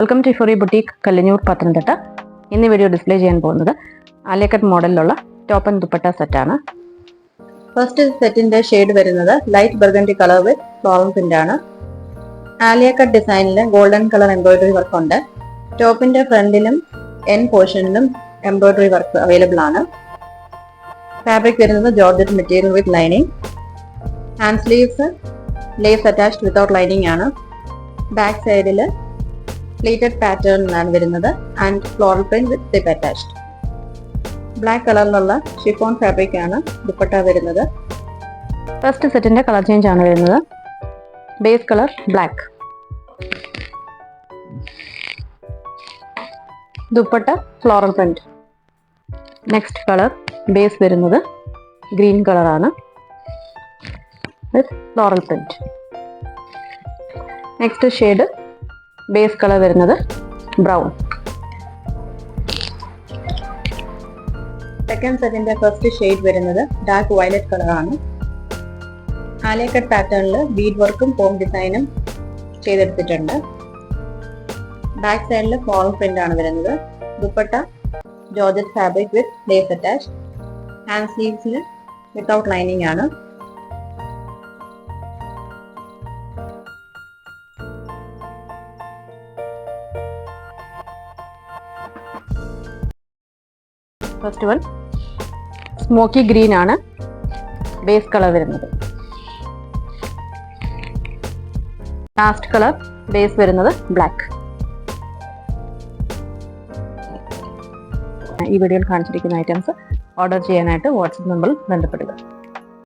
Welcome to ഫോറി boutique Kalanjoor Pathanamthitta. ഇന്ന് video display ചെയ്യാൻ പോകുന്നത് ആലിയ കട്ട് മോഡലിലുള്ള ടോപ്പ് ആൻഡ് ദുപ്പട്ട സെറ്റാണ്. ഫസ്റ്റ് സെറ്റിന്റെ ഷെയ്ഡ് വരുന്നത് light burgundy colour with floral print ആണ്. ആലിയ കട്ട് ഡിസൈനിൽ ഗോൾഡൻ കളർ എംബ്രോയിഡറി വർക്ക് ഉണ്ട്. ടോപ്പിന്റെ ഫ്രണ്ടിലും എൻ പോർഷനിലും എംബ്രോയിഡറി വർക്ക് അവൈലബിൾ ആണ്. ഫാബ്രിക് വരുന്നത് georgette material with lining. Hand sleeves lace attached without lining ആണ്. ബാക്ക് സൈഡിൽ പ്ലേറ്റഡ് പാറ്റേണിലാണ് വരുന്നത് and floral print with zip attached. Black കളറിലുള്ള ഷിഫോൺ ഫാബ്രിക് ആണ് ദുപ്പട്ട വരുന്നത്. ഫസ്റ്റ് സെറ്റിന്റെ കളർ ചേഞ്ച് ആണ് വരുന്നത്. Base colour black, dupatta floral print. Next colour base വരുന്നത് ഗ്രീൻ കളറാണ് with floral print. Next shade base colour വരുന്നത് ബ്രൗൺ. സെക്കൻഡ് സെറ്റിന്റെ ഫസ്റ്റ് ഷെയ്ഡ് വരുന്നത് ഡാർക്ക് വയലറ്റ് കളറാണ്. ആലിയ കട്ട് പാറ്റേണിൽ ബീഡ് വർക്കും ഫോം ഡിസൈനും ചെയ്തെടുത്തിട്ടുണ്ട്. ബാക്ക് സൈഡിൽ ഫ്ലോറൽ പ്രിന്റ് ആണ് വരുന്നത്. Dupatta georgette fabric with lace attached. Hand സ്ലീവ്സിൽ വിത്തൗട്ട് ലൈനിങ് ആണ്. ഫസ്റ്റ് വൺ സ്മോക്കി ഗ്രീൻ ആണ് ബേസ് കളർ വരുന്നത്. ലാസ്റ്റ് കളർ ബേസ് വരുന്നത് ബ്ലാക്ക്. ഈ വീഡിയോയിൽ കാണിച്ചിരിക്കുന്ന ഐറ്റംസ് ഓർഡർ ചെയ്യാനായിട്ട് വാട്സപ്പ് നമ്പറിൽ ബന്ധപ്പെടുക.